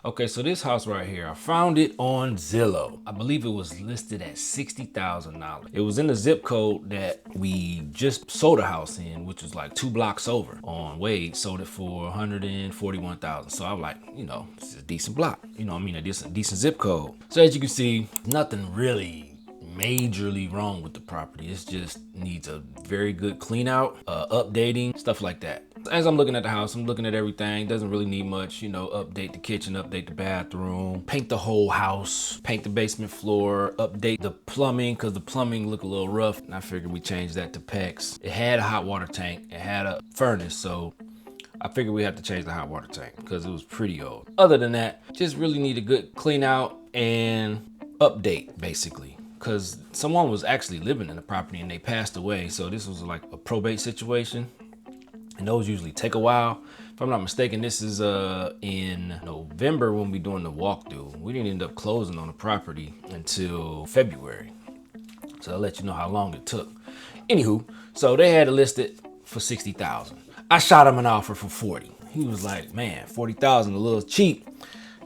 Okay, so this house right here, I found it on Zillow. I believe it was listed at $60,000. It was in the zip code that we just sold a house in, which was like 2 blocks over on Wade. Sold it for 141,000. So I was like, you know, it's a decent block. You know what I mean? A decent zip code. So as you can see, nothing really majorly wrong with the property. It just needs a very good clean out, updating, stuff like that. As I'm looking at the house, I'm looking at everything. Doesn't really need much, you know, update the kitchen, update the bathroom, paint the whole house, paint the basement floor, update the plumbing, because the plumbing looked a little rough. And I figured we changed that to PEX. It had a hot water tank, it had a furnace, so I figured we had to change the hot water tank because it was pretty old. Other than that, just really need a good clean out and update, basically. Because someone was actually living in the property and they passed away. So this was like a probate situation. And those usually take a while. If I'm not mistaken, this is in November when we doing the walkthrough. We didn't end up closing on the property until February. So I'll let you know how long it took. Anywho, so they had it listed for 60,000. I shot him an offer for 40. He was like, man, 40,000 a little cheap.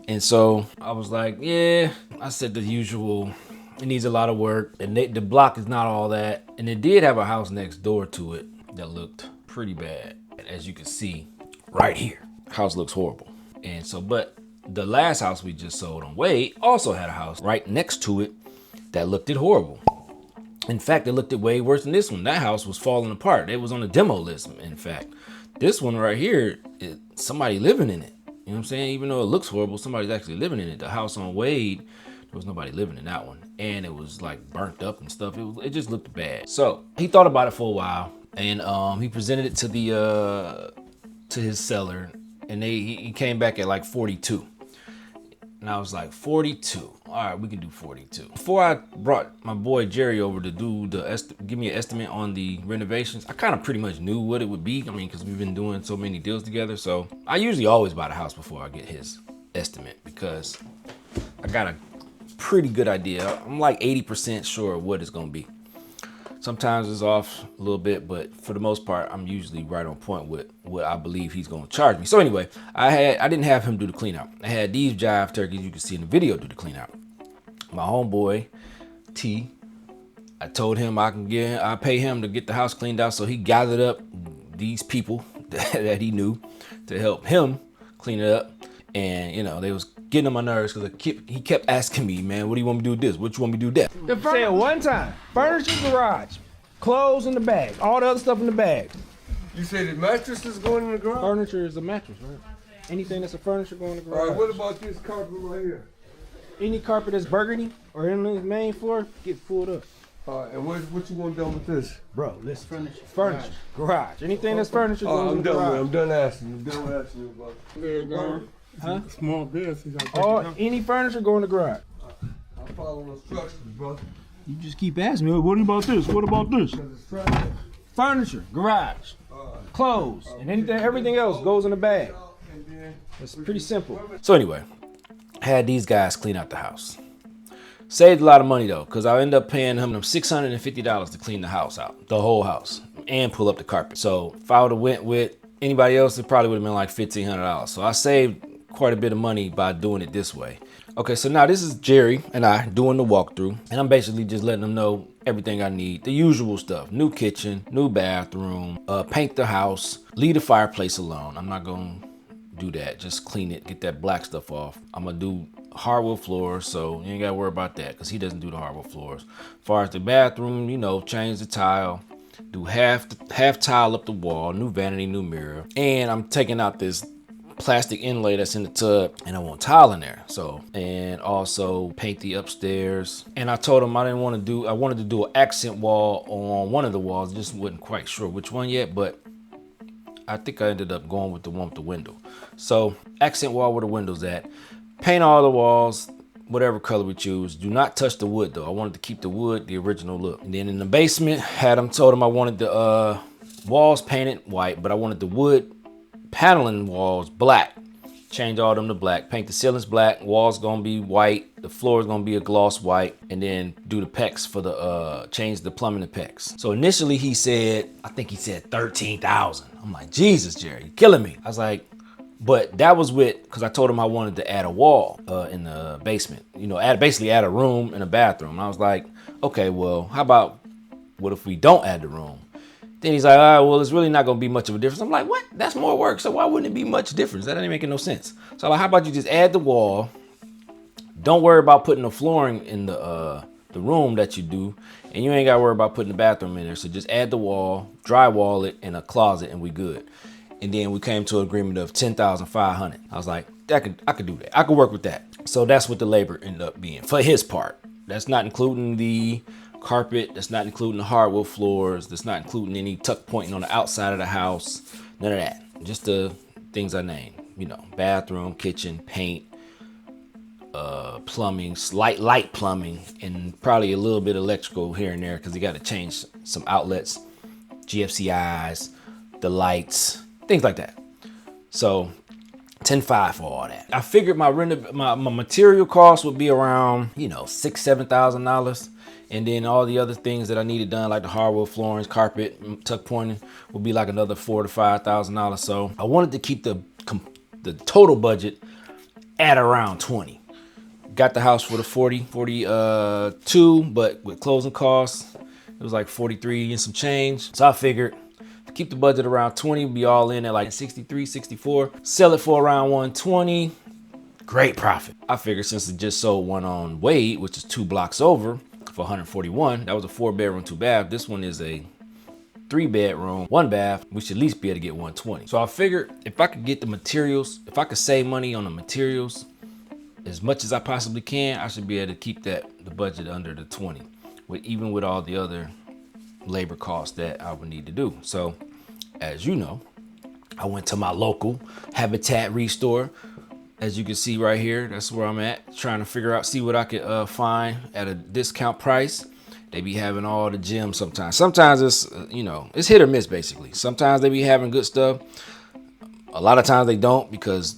And so I was like, yeah. I said the usual. It needs a lot of work, and the block is not all that. And it did have a house next door to it that looked pretty bad. And as you can see right here, house looks horrible. And so, but the last house we just sold on Wade also had a house right next to it that looked horrible. In fact, it looked way worse than this one. That house was falling apart. It was on the demo list, in fact. This one right here, somebody living in it. You know what I'm saying? Even though it looks horrible, somebody's actually living in it. The house on Wade, there was nobody living in that one. And it was like burnt up and stuff. It just looked bad. So he thought about it for a while, and he presented it to to his seller, and he came back at like 42. And I was like, 42. All right, we can do 42. Before I brought my boy Jerry over to do give me an estimate on the renovations, I kind of pretty much knew what it would be. I mean, because we've been doing so many deals together. So I usually always buy the house before I get his estimate because I got a pretty good idea. I'm like 80% sure of what it's gonna be. Sometimes it's off a little bit, but for the most part, I'm usually right on point with what I believe he's gonna charge me. So anyway, I didn't have him do the clean out. I had these jive turkeys you can see in the video do the clean out. My homeboy T, I told him I pay him to get the house cleaned out, so he gathered up these people that he knew to help him clean it up. And you know, they was getting on my nerves because he kept asking me, man, what do you want me to do with this? What you want me to do with that? Say it one time. Furniture garage. Clothes in the bag. All the other stuff in the bag. You say the mattress is going in the garage? Furniture is a mattress, right? Anything that's a furniture going in the garage. All right, what about this carpet right here? Any carpet that's burgundy or in the main floor, get pulled up. And what you want done with this? Bro, listen. Furniture. Garage. Anything that's furniture goes in the garage. I'm done asking you about it. Huh? Small beds. Any furniture go in the garage. I'm following instructions, bro. You just keep asking me, what about this? What about this? Furniture, garage, clothes, and everything else goes in the bag. It's pretty simple. So anyway, I had these guys clean out the house. Saved a lot of money though, because I ended up paying him $650 to clean the house out, the whole house, and pull up the carpet. So if I would have went with anybody else, it probably would have been like $1,500. So I saved quite a bit of money by doing it this way. Okay, so now this is Jerry and I doing the walkthrough, and I'm basically just letting them know everything I need. The usual stuff: new kitchen, new bathroom, paint the house, leave the fireplace alone. I'm not gonna do that. Just clean it, get that black stuff off. I'm gonna do hardwood floors, so you ain't gotta worry about that because he doesn't do the hardwood floors. As far as the bathroom, you know, change the tile, do half tile up the wall, new vanity, new mirror, and I'm taking out this plastic inlay that's in the tub, and I want tile in there. So, and also paint the upstairs. And I told him I wanted to do an accent wall on one of the walls. Just wasn't quite sure which one yet, but I think I ended up going with the one with the window. So accent wall where the window's at. Paint all the walls, whatever color we choose. Do not touch the wood though. I wanted to keep the wood the original look. And then in the basement, told him I wanted the walls painted white, but I wanted the wood paneling walls black. Change all them to black. Paint the ceilings black. Walls gonna be white. The floor is gonna be a gloss white. And then do the PEX for the change the plumbing to PEX. So initially I think he said 13,000. I'm like, Jesus, Jerry, you're killing me. I was like, But that was because I told him I wanted to add a wall in the basement. You know, basically add a room and a bathroom. And I was like, okay, well, how about what if we don't add the room? Then he's like, all right, well, it's really not going to be much of a difference. I'm like, what? That's more work. So why wouldn't it be much difference? That ain't making no sense. So I'm like, how about you just add the wall? Don't worry about putting the flooring in the room that you do. And you ain't got to worry about putting the bathroom in there. So just add the wall, drywall it in a closet, and we good. And then we came to an agreement of $10,500. I was like, I could do that. I could work with that. So that's what the labor ended up being for his part. That's not including the carpet. That's not including the hardwood floors. That's not including any tuck pointing on the outside of the house. None of that. Just the things I named. You know, bathroom, kitchen, paint, plumbing, light plumbing, and probably a little bit of electrical here and there because you got to change some outlets, GFCIs, the lights, things like that. So 10.5 for all that. I figured my material cost would be around, you know, $6,000-7,000, and then all the other things that I needed done, like the hardwood floorings, carpet, tuck pointing, would be like another $4,000 to $5,000. So I wanted to keep the total budget at around 20. Got the house for the 42, but with closing costs, it was like 43 and some change. So I figured keep the budget around 20, be all in at like 63, 64, sell it for around 120, great profit. I figured since it just sold one on Wade, which is 2 blocks over for 141, that was a 4-bedroom, 2-bath. This one is a 3-bedroom, 1-bath. We should at least be able to get 120. So I figured if I could get the materials, if I could save money on the materials as much as I possibly can, I should be able to keep the budget under the 20, even with all the other labor costs that I would need to do. So as you know, I went to my local Habitat Restore. As you can see right here, that's where I'm at, trying to figure out, see what I could find at a discount price. They be having all the gems sometimes. Sometimes it's, you know, it's hit or miss basically. Sometimes they be having good stuff. A lot of times they don't because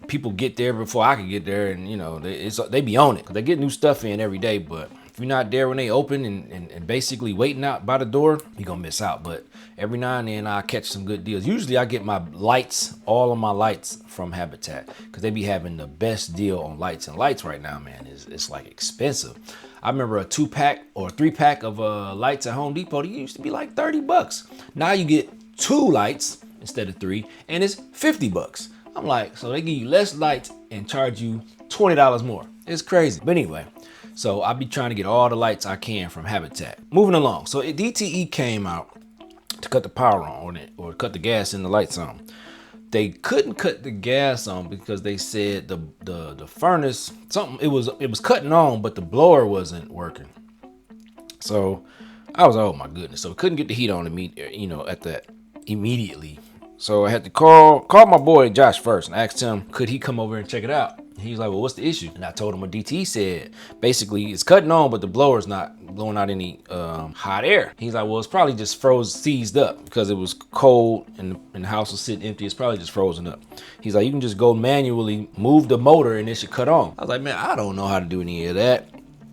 people get there before I can get there, and you know, they be on it. They get new stuff in every day, but if you're not there when they open and basically waiting out by the door, you're gonna miss out. But every now and then I catch some good deals. Usually I get my lights, all of my lights from Habitat, because they be having the best deal on lights. And lights right now, man, it's like expensive. I remember a 2-pack or a 3-pack of lights at Home Depot, they used to be like $30. Now you get 2 lights instead of 3, and it's $50. I'm like, so they give you less lights and charge you $20 more. It's crazy. But anyway, so I'll be trying to get all the lights I can from Habitat. Moving along. So DTE came out to cut the power on it, or cut the gas in the lights on. They couldn't cut the gas on because they said the furnace, something, it was cutting on, but the blower wasn't working. So I was like, oh my goodness. So we couldn't get the heat on immediately. So I had to call my boy Josh first and asked him, could he come over and check it out? He's like, well, what's the issue? And I told him what DT said. Basically, it's cutting on, but the blower's not blowing out any hot air. He's like, well, it's probably just seized up because it was cold and the house was sitting empty. It's probably just frozen up. He's like, you can just go manually move the motor and it should cut on. I was like, man, I don't know how to do any of that.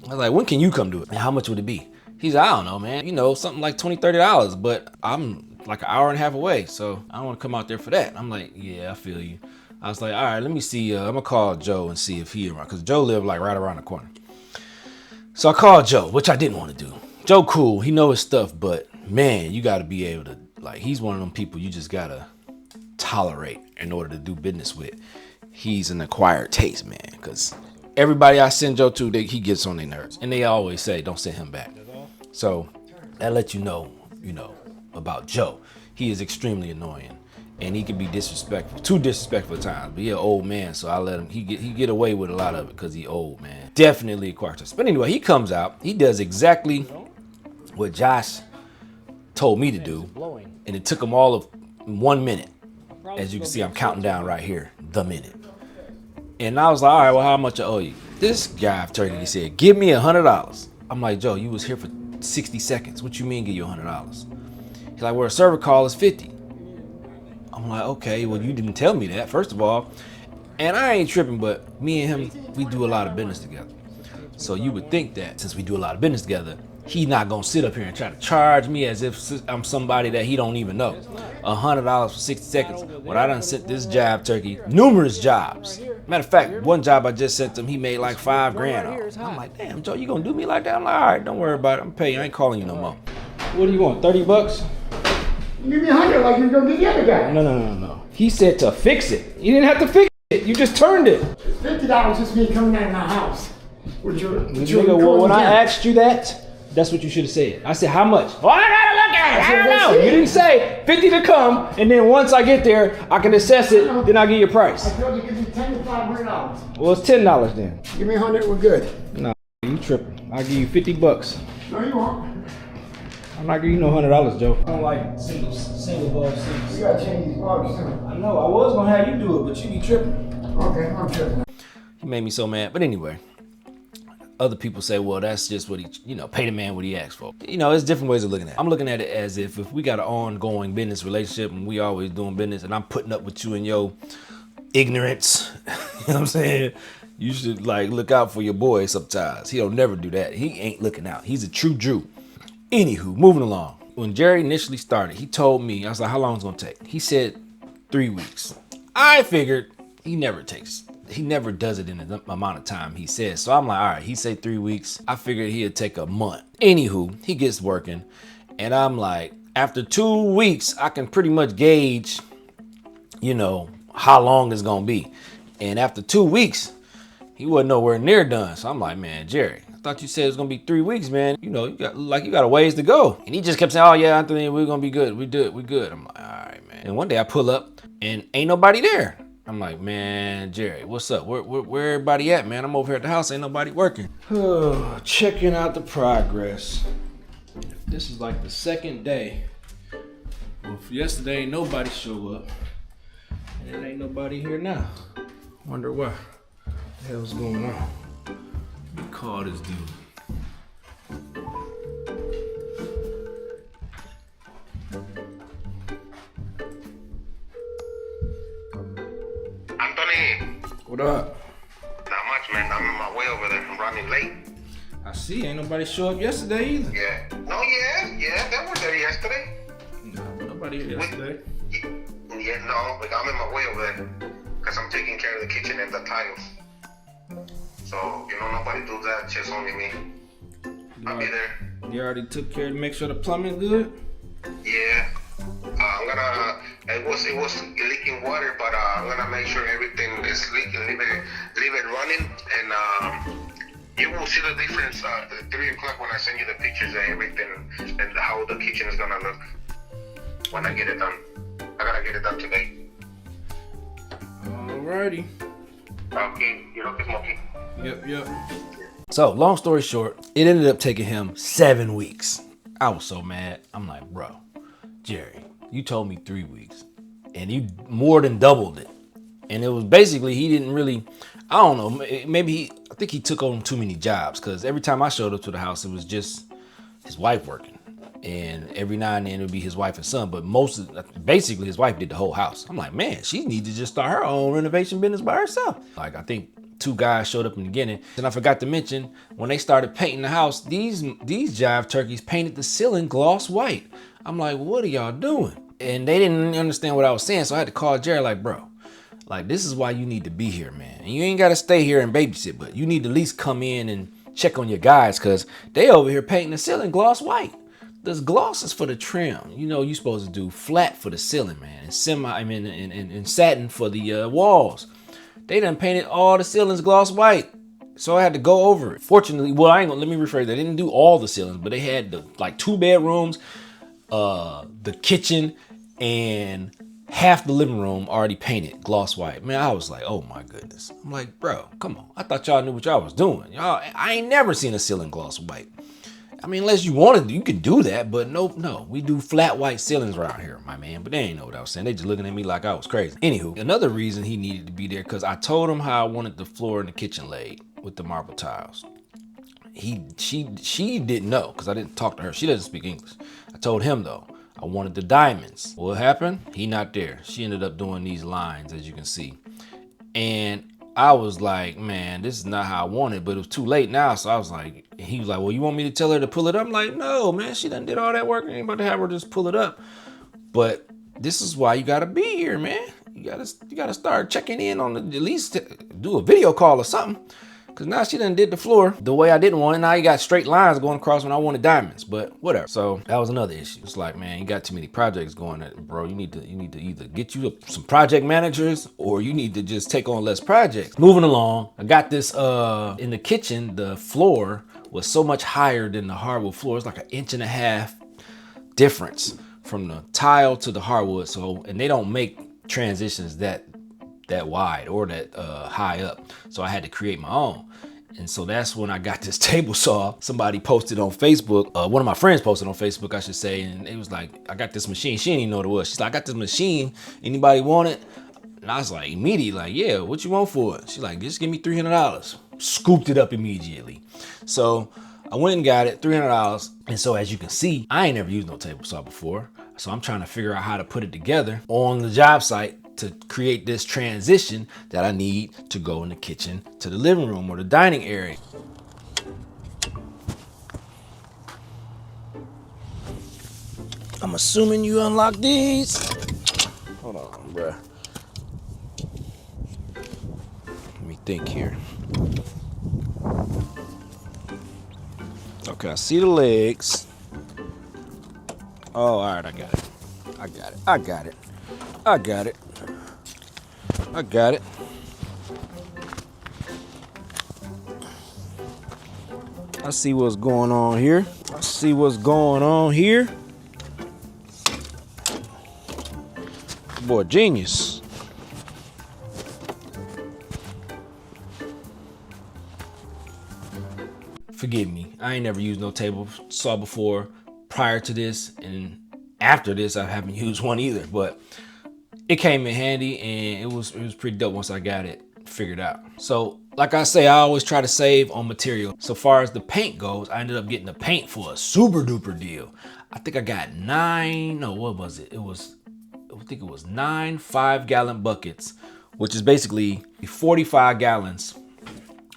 I was like, when can you come do it? And how much would it be? He's like, I don't know, man. You know, something like $20, $30, but I'm like an hour and a half away, so I don't want to come out there for that. I'm like, yeah, I feel you. I was like, all right, let me see. I'm gonna call Joe and see if he around, because Joe lived like right around the corner. So I called Joe, which I didn't want to do. Joe cool, he know his stuff, but man, you got to be able to, like, he's one of them people you just gotta tolerate in order to do business with. He's an acquired taste, man, because everybody I send Joe to, he gets on their nerves, and they always say, don't send him back. So that lets you know about Joe. He is extremely annoying, and he can be disrespectful, too disrespectful at times. But he an old man, so I let him. He get away with a lot of it because he old, man. Definitely acquired taste. But anyway, he comes out. He does exactly what Josh told me to do, and it took him all of 1 minute. As you can see, I'm counting down right here, the minute. And I was like, all right, well, how much I owe you? This guy, he said, give me $100. I'm like, Joe, you was here for 60 seconds. What you mean give you $100? He's like, well, a server call is 50. I'm like, okay, well, you didn't tell me that, first of all. And I ain't tripping, but me and him, we do a lot of business together. So you would think that since we do a lot of business together, He not gonna sit up here and try to charge me as if I'm somebody that he don't even know. $100 for 60 seconds. When I done sent this job turkey numerous jobs. Matter of fact, one job I just sent him, he made like $5 grand off. I'm like, damn, Joe, you gonna do me like that? I'm like, all right, don't worry about it. I'm paying you. I ain't calling you no more. What do you want? 30 bucks? Give me 100 like you gonna get the other guy. No. He said to fix it. You didn't have to fix it. You just turned it. $50 just me coming out of my house. Nigga, well, when I asked you that, that's what you should have said. I said, how much? Well, I gotta look at it. I don't know. You didn't say 50 to come, and then once I get there, I can assess it, then I'll give you a price. I told you give me $10 to $500. Well, it's $10 then. Give me 100, we're good. Nah, you tripping. I'll give you 50 bucks. No, you won't. I'm not giving you no $100, Joe. I don't like single bulb seats. You gotta change these bulbs too. I know, I was gonna have you do it, but you be tripping. Okay, I'm tripping. He made me so mad. But anyway, other people say, well, that's just what he, pay the man what he asked for. There's different ways of looking at it. I'm looking at it as if we got an ongoing business relationship and we always doing business and I'm putting up with you and your ignorance. You know what I'm saying? You should look out for your boy sometimes. He'll never do that. He ain't looking out. He's a true Jew. Anywho, moving along. When Jerry initially started, he told me, I was like, how long is it gonna take? He said 3 weeks. I figured he never does it in the amount of time he says. So I'm like, all right, he said 3 weeks. I figured he'd take a month. Anywho, he gets working. And I'm like, after 2 weeks, I can pretty much gauge, how long it's gonna be. And after 2 weeks, he wasn't nowhere near done. So I'm like, man, Jerry, I thought you said it was gonna be 3 weeks, man. You got a ways to go. And he just kept saying, oh yeah, Anthony, we're gonna be good. We good. I'm like, all right, man. And one day I pull up and ain't nobody there. I'm like, man, Jerry, what's up? Where everybody at, man? I'm over here at the house, ain't nobody working. Checking out the progress. This is like the second day. Well, yesterday ain't nobody show up. And there ain't nobody here now. Wonder why. What the hell's going on? Let me call this dude. Anthony, What up? not much, man. I'm on my way over there. I'm running late. I see, ain't nobody show up yesterday either. Yeah. No, yeah, they were there yesterday. No, nobody here yesterday. Yeah, no, but I'm on my way over there because I'm taking care of the kitchen and the tiles. So, nobody do that, just only me. I'll be there. You already took care to make sure the plumbing good? Yeah. I'm gonna. It was leaking water, but I'm gonna make sure everything is leaking. Leave it running, and you will see the difference at 3 o'clock when I send you the pictures of everything and how the kitchen is gonna look when I get it done. I gotta get it done today. Alrighty. Okay, you look smoky. Yep. So long story short, it ended up taking him 7 weeks. I was so mad. I'm like, bro, Jerry, you told me 3 weeks and you more than doubled it. And it was basically, he didn't really, I don't know, maybe I think he took on too many jobs because every time I showed up to the house, it was just his wife working. And every now and then it would be his wife and son, but basically his wife did the whole house. I'm like, man, she needs to just start her own renovation business by herself. I think 2 guys showed up in the beginning. And I forgot to mention, when they started painting the house, these jive turkeys painted the ceiling gloss white. I'm like, what are y'all doing? And they didn't understand what I was saying, so I had to call Jerry like, bro, this is why you need to be here, man. And you ain't got to stay here and babysit, but you need to at least come in and check on your guys because they over here painting the ceiling gloss white. This gloss is for the trim. You're supposed to do flat for the ceiling, man, and satin for the walls. They done painted all the ceilings gloss white. So I had to go over it. Fortunately, let me rephrase that. They didn't do all the ceilings, but they had the 2 bedrooms, the kitchen, and half the living room already painted gloss white. Man, I was like, oh my goodness. I'm like, bro, come on. I thought y'all knew what y'all was doing. I ain't never seen a ceiling gloss white. Unless you wanted to, you could do that, but no, we do flat white ceilings around here, my man. But they ain't know what I was saying. They just looking at me like I was crazy. Anywho, another reason he needed to be there, because I told him how I wanted the floor in the kitchen laid with the marble tiles. She didn't know, because I didn't talk to her. She doesn't speak English. I told him though, I wanted the diamonds. What happened? He not there. She ended up doing these lines, as you can see. And I was like, man, this is not how I want it, but it was too late now. So I was like, he was like, well, you want me to tell her to pull it up? I'm like, no, man, she done did all that work. I ain't about to have her just pull it up. But this is why you gotta be here, man. You gotta start checking in on at least do a video call or something. Cause now she done did the floor the way I didn't want it. Now you got straight lines going across when I wanted diamonds, but whatever. So that was another issue. It's like, man, you got too many projects going, bro. You need to either get you some project managers or you need to just take on less projects. Moving along, I got this in the kitchen. The floor was so much higher than the hardwood floor. It's like 1.5 inches difference from the tile to the hardwood. So, and they don't make transitions that wide or that high up. So I had to create my own. And so that's when I got this table saw. Somebody posted on Facebook, one of my friends posted on Facebook, I should say, and it was like, I got this machine. She didn't even know what it was. She's like, I got this machine. Anybody want it? And I was like, immediately, like, yeah, what you want for it? She's like, just give me $300. Scooped it up immediately. So I went and got it, $300. And so as you can see, I ain't never used no table saw before. So I'm trying to figure out how to put it together on the job site to create this transition that I need to go in the kitchen to the living room or the dining area. I'm assuming you unlock these. Hold on, bruh. Let me think here. Okay, I see the legs. Oh, all right, I got it. I got it. I got it. I got it. I got it. I see what's going on here. I see what's going on here. Boy, genius. Forgive me. I ain't never used no table saw before. Prior to this and after this, I haven't used one either, but it came in handy and it was pretty dope once I got it figured out. So like I say, I always try to save on material. So far as the paint goes, I ended up getting the paint for a super duper deal. I think I got 9 5-gallon buckets, which is basically 45 gallons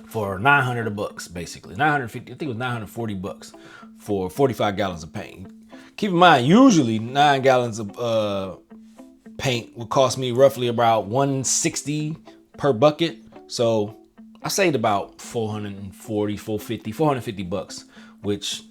for $900 basically. 950, I think it was $940 for 45 gallons of paint. Keep in mind, usually 9 gallons of paint would cost me roughly about $160 per bucket. So I saved about $450, which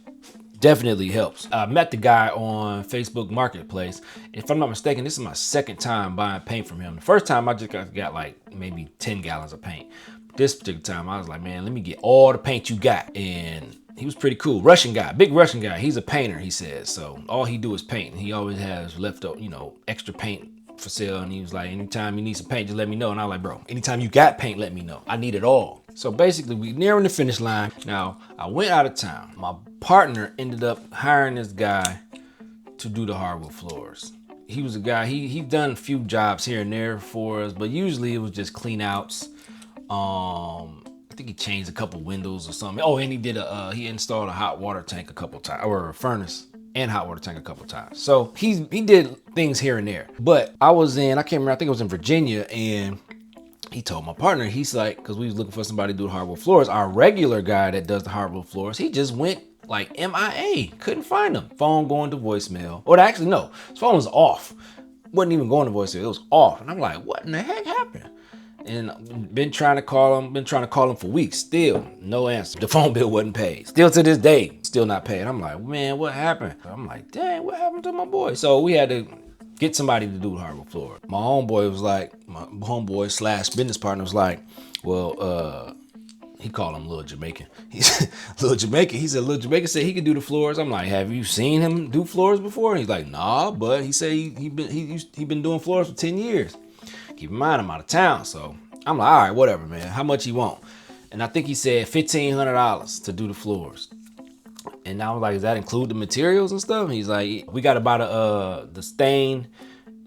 definitely helps. I met the guy on Facebook Marketplace. If I'm not mistaken, this is my second time buying paint from him. The first time I just got like maybe 10 gallons of paint. This particular time I was like, man, let me get all the paint you got. And he was pretty cool. Russian guy, big Russian guy. He's a painter, he says. So all he do is paint. And he always has leftover, extra paint for sale. And he was like, anytime you need some paint, just let me know. And I was like, bro, anytime you got paint, let me know. I need it all. So basically we nearing the finish line. Now I went out of town. My partner ended up hiring this guy to do the hardwood floors. He was a guy, he done a few jobs here and there for us, but usually it was just clean outs. I think he changed a couple windows or something. Oh, and he installed a hot water tank a couple times, or a furnace and hot water tank a couple times. So he did things here and there. But I can't remember, I think it was in Virginia, and he told my partner, he's like, because we was looking for somebody to do hardwood floors. Our regular guy that does the hardwood floors, he just went like MIA, couldn't find him. Phone going to voicemail. Or actually, no, his phone was off. Wasn't even going to voicemail, it was off. And I'm like, what in the heck happened? And been trying to call him for weeks. Still no answer. The phone bill wasn't paid. Still to this day, still not paid. I'm like, man, what happened? I'm like, dang, what happened to my boy? So we had to get somebody to do the hardwood floor. My homeboy was like, my homeboy / business partner was like, well, he called him Little Jamaican. He's Little Jamaican. He said Little Jamaican said he could do the floors. I'm like, have you seen him do floors before? And he's like, nah, but he said he been doing floors for 10 years. Keep in mind, I'm out of town, so I'm like, all right, whatever, man. How much he want? And I think he said $1,500 to do the floors. And I was like, does that include the materials and stuff? And he's like, we got about the stain,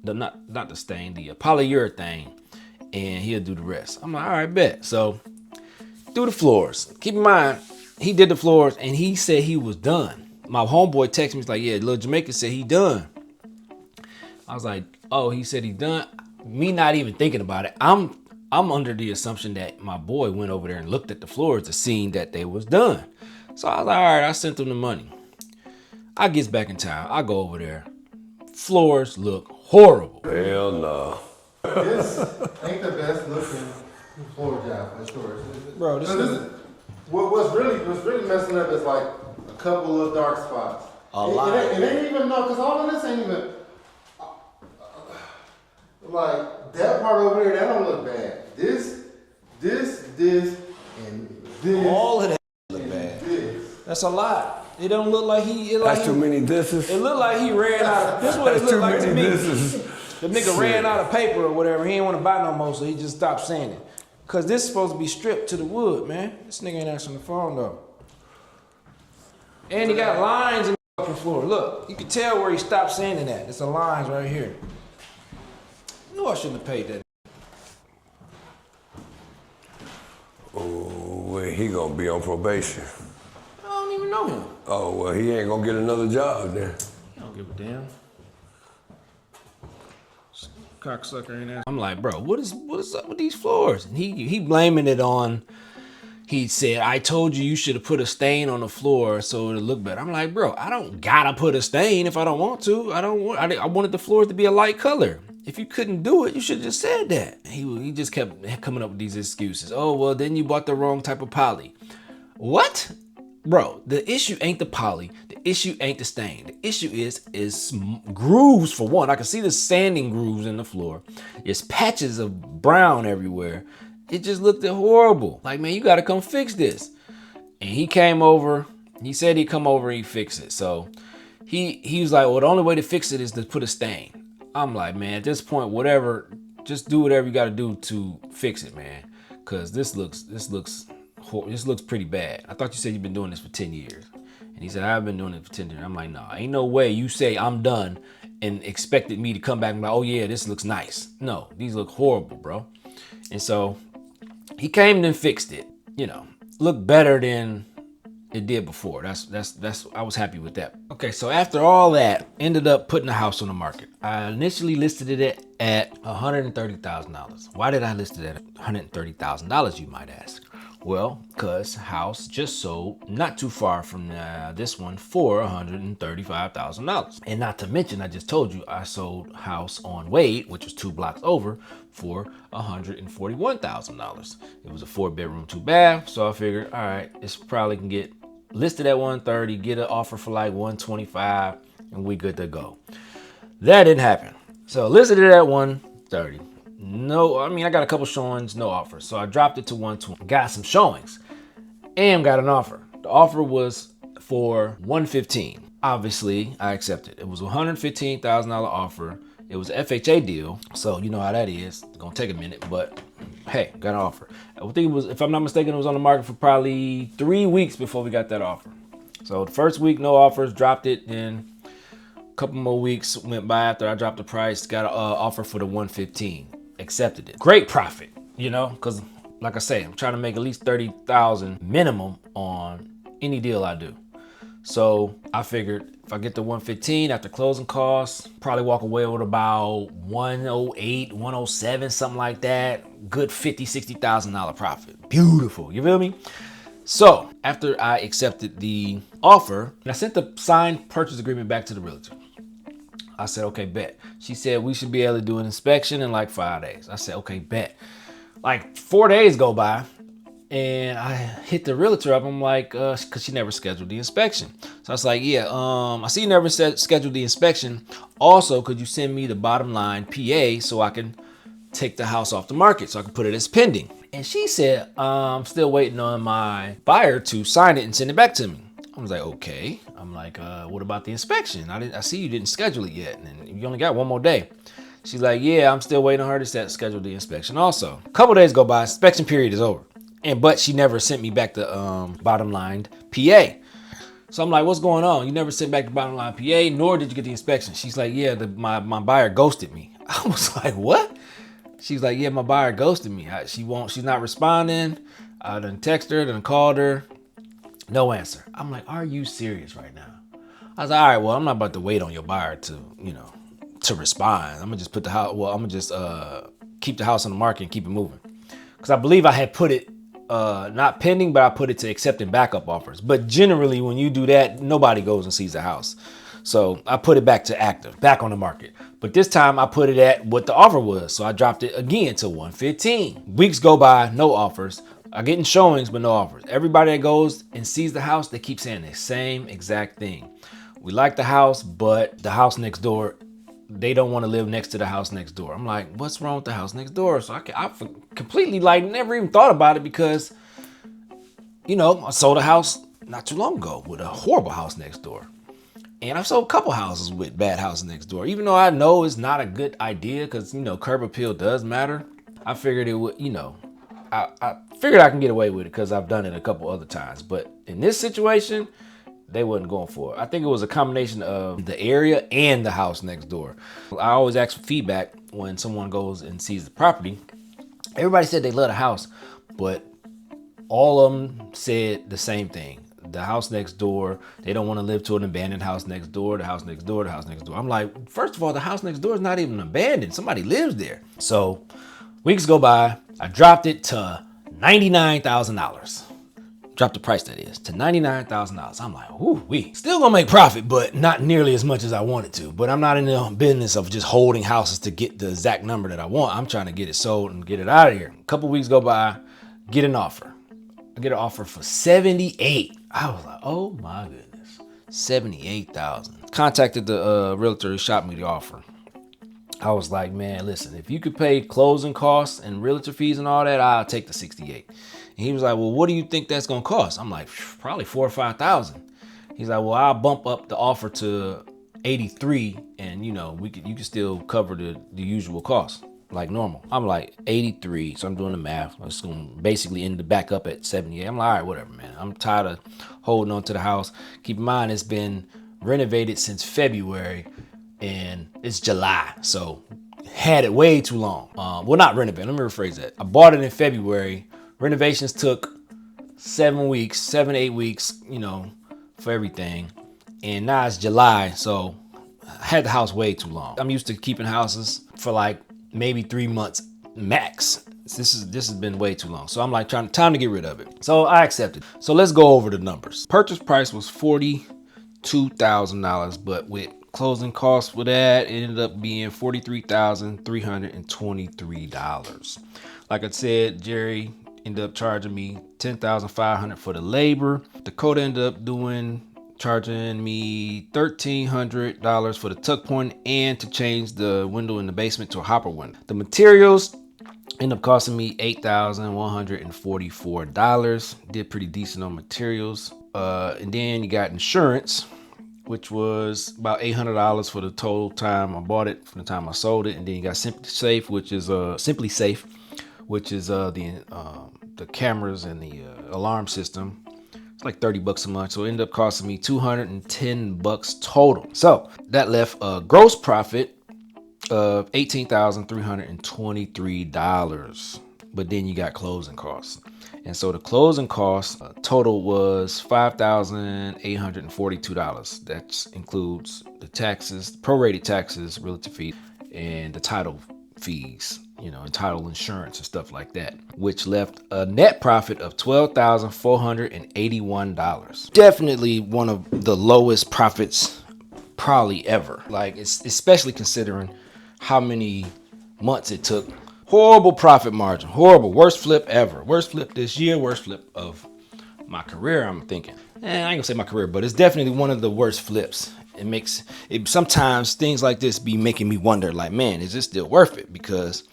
the polyurethane, and he'll do the rest. I'm like, all right, bet. So do the floors. Keep in mind, he did the floors and he said he was done. My homeboy texted me, he's like, yeah, Little Jamaican said he done. I was like, oh, he said he done. Me not even thinking about it. I'm I'm under the assumption that my boy went over there and looked at the floors to see that they was done. So I was like, all right, I sent them the money. I gets back in town. I go over there. Floors look horrible. Hell no. This ain't the best looking floor job for sure. Bro, this is What's really messing up is like a couple of dark spots. A lot. It ain't even no, cause all of this ain't even like that part over there. That don't look bad. This, and this. all of that look and bad. This. That's a lot. It don't look like he. That's too many disses. It looked like he ran out of. This is what it That's looked too like to many me. disses. The nigga ran out of paper or whatever. He didn't want to buy no more, so he just stopped saying it. Cause this is supposed to be stripped to the wood, man. This nigga ain't answering the phone though. And he got lines in the fucking floor. Look, you can tell where he stopped sanding at. It's the lines right here. I knew I shouldn't have paid that. Oh, well, he gonna be on probation. I don't even know him. Oh, well, he ain't gonna get another job then. I don't give a damn. Cocksucker ain't ass. I'm like, bro, what is up with these floors? And he blaming it on. He said, I told you should have put a stain on the floor so it'll look better. I'm like, bro, I don't gotta put a stain if I don't want to. I wanted the floors to be a light color. If you couldn't do it, you should have just said that. He just kept coming up with these excuses. Oh, well, then you bought the wrong type of poly. What? Bro, the issue ain't the poly. The issue ain't the stain. The issue is grooves for one. I can see the sanding grooves in the floor. There's patches of brown everywhere. It just looked horrible. Like, man, you gotta come fix this. And he came over. He said he'd come over and he'd fix it. So he was like, well, the only way to fix it is to put a stain. I'm like, man, at this point, whatever, just do whatever you gotta do to fix it, man. Cause this looks pretty bad. I thought you said you've been doing this for 10 years. And he said, I've been doing it for 10 years. I'm like, no, ain't no way you say I'm done and expected me to come back and be like, oh yeah, this looks nice. No, these look horrible, bro. And so he came and fixed it, looked better than it did before. That's I was happy with that. Okay, so after all that, ended up putting the house on the market. I initially listed it at $130,000. Why did I list it at $130,000, you might ask? Well, because house just sold not too far from this one for $135,000. And not to mention, I just told you I sold house on Wade, which was 2 blocks over, for $141,000. It was a 4-bedroom, 2-bath. So I figured, all right, it's probably can get listed at 130, get an offer for like 125, and we good to go. That didn't happen. So listed it at 130. No, I mean, I got a couple showings, no offers. So I dropped it to 120. Got some showings and got an offer. The offer was for 115. Obviously, I accepted. It was a $115,000 offer. It was an FHA deal. So you know how that is. It's gonna take a minute, but hey, got an offer. I think it was, if I'm not mistaken, it was on the market for probably 3 weeks before we got that offer. So the first week, no offers, dropped it. Then a couple more weeks went by after I dropped the price, got an offer for the 115. Accepted it. Great profit, because like I say, I'm trying to make at least $30,000 minimum on any deal I do. So I figured if I get the 115 after closing costs, probably walk away with about 108, 107, something like that. Good $50,000, $60,000 profit. Beautiful, you feel me? So after I accepted the offer, I sent the signed purchase agreement back to the realtor. I said, okay, bet. She said we should be able to do an inspection in like 5 days. I said, okay, bet. Like 4 days go by and I hit the realtor up. I'm like, cause she never scheduled the inspection. So I was like, yeah, I see you never scheduled the inspection. Also, could you send me the bottom line PA so I can take the house off the market so I can put it as pending? And she said, I'm still waiting on my buyer to sign it and send it back to me. I was like, okay. I'm like, what about the inspection? I see you didn't schedule it yet, and you only got 1 more day. She's like, yeah, I'm still waiting on her to schedule the inspection also. A couple days go by, inspection period is over. But she never sent me back the bottom line PA. So I'm like, what's going on? You never sent back the bottom line PA, nor did you get the inspection. She's like, yeah, my buyer ghosted me. I was like, what? She's like, yeah, my buyer ghosted me. She's not responding. I done text her, done called her. No answer. I'm like, are you serious right now? I was like, all right, well, I'm not about to wait on your buyer to respond. I'm gonna just put the house, I'm gonna just keep the house on the market and keep it moving. because I believe I had put it not pending, but I put it to accepting backup offers. But generally, when you do that, nobody goes and sees the house. So I put it back to active, back on the market. But this time I put it at what the offer was. So I dropped it again to 115. Weeks go by, no offers. I get in showings, but no offers. Everybody that goes and sees the house, they keep saying the same exact thing. We like the house, but the house next door, they don't want to live next to the house next door. I'm like, what's wrong with the house next door? So I completely like never even thought about it because, you know, I sold a house not too long ago with a horrible house next door. And I've sold a couple houses with bad houses next door. Even though I know it's not a good idea because, you know, curb appeal does matter. I figured it would, you know, I figured I can get away with it because I've done it a couple other times. But in this situation, they wasn't going for it. I think it was a combination of the area and the house next door. I always ask for feedback when someone goes and sees the property. Everybody said they love the house, but all of them said the same thing. The house next door, they don't want to live to an abandoned house next door, the house next door, the house next door. I'm like, first of all, the house next door is not even abandoned. Somebody lives there. So weeks go by, I dropped it to $99,000. Dropped the price, that is, to $99,000. I'm like, ooh, we still gonna make profit, but not nearly as much as I wanted to. But I'm not in the business of just holding houses to get the exact number that I want. I'm trying to get it sold and get it out of here. A couple weeks go by, get an offer. I get an offer for 78. I was like, oh my goodness, 78,000. Contacted the realtor who shot me the offer. I was like, man, listen, if you could pay closing costs and realtor fees and all that, I'll take the 68. And he was like, well, what do you think that's gonna cost? I'm like, probably 4,000 or 5,000. He's like, well, I'll bump up the offer to 83, and you know, you can still cover the usual costs like normal. I'm like 83, so I'm doing the math. I was gonna basically end the back up at 78. I'm like, all right, whatever, man. I'm tired of holding on to the house. Keep in mind, it's been renovated since February, and it's July, so had it way too long. Well, not renovated. Let me rephrase that. I bought it in February. Renovations took 7 weeks, 8 weeks, you know, for everything. And now it's July, so I had the house way too long. I'm used to keeping houses for like maybe 3 months max. This has been way too long. So I'm like time to get rid of it. So I accepted. So let's go over the numbers. Purchase price was $42,000, but with closing costs for that, it ended up being $43,323. Like I said, Jerry ended up charging me $10,500 for the labor. Dakota ended up charging me $1,300 for the tuck point and to change the window in the basement to a hopper window. The materials ended up costing me $8,144. Did pretty decent on materials. And then you got insurance, which was about $800 for the total time I bought it, from the time I sold it. And then you got Simply Safe, which is the cameras and the alarm system. It's like $30 a month, so it ended up costing me $210 total. So that left a gross profit of $18,323. But then you got closing costs. And so the closing cost total was $5,842. That includes the taxes, prorated taxes, realtor fees, and the title fees, you know, and title insurance and stuff like that, which left a net profit of $12,481. Definitely one of the lowest profits probably ever. Like, it's especially considering how many months it took. Horrible profit margin, horrible, worst flip ever. Worst flip this year, worst flip of my career, I'm thinking. I ain't gonna say my career, but it's definitely one of the worst flips. Sometimes things like this be making me wonder, like, man, is this still worth it? Because,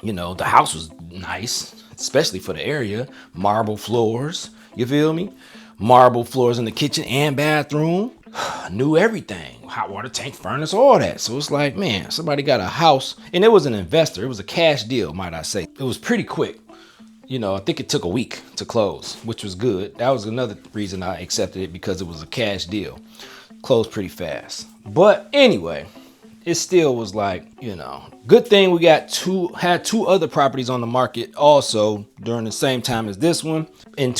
you know, the house was nice, especially for the area. Marble floors, you feel me? Marble floors in the kitchen and bathroom. Knew everything. Hot water tank, furnace, all that. So it's like, man, somebody got a house, and it was an investor. It was a cash deal, might I say. It was pretty quick. You know, I think it took a week to close, which was good. That was another reason I accepted it, because it was a cash deal. Closed pretty fast. But anyway, it still was like, you know, good thing we had two other properties on the market also during the same time as this one. And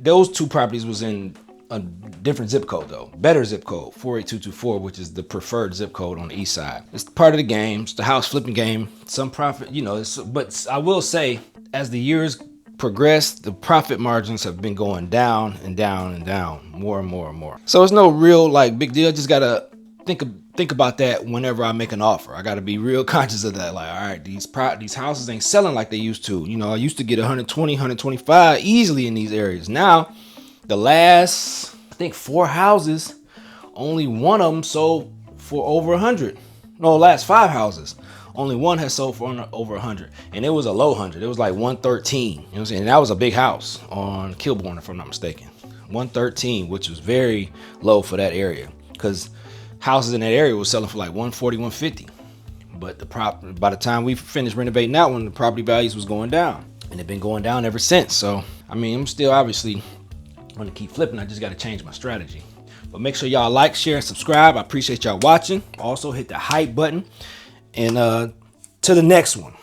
those two properties was in a different zip code though. Better zip code, 48224, which is the preferred zip code on the east side. It's part of the game. It's the house flipping game. Some profit, you know, but I will say, as the years progress, the profit margins have been going down and down and down, more and more and more. So it's no real like big deal. Just gotta think about that whenever I make an offer. I gotta be real conscious of that. Like, all right, these houses ain't selling like they used to. You know, I used to get 120, 125 easily in these areas. Now, the last, I think 4 houses, only one of them sold for over 100. No, last 5 houses, only one has sold for over 100, and it was a low 100. It was like 113. You know what I'm saying? And that was a big house on Kilbourne, if I'm not mistaken. 113, which was very low for that area, because houses in that area was selling for like 140, 150. But by the time we finished renovating that one, the property values was going down, and they've been going down ever since. So, I mean, I'm still obviously going to keep flipping. I just got to change my strategy. But make sure y'all like, share, and subscribe. I appreciate y'all watching. Also hit the hype button. And to the next one.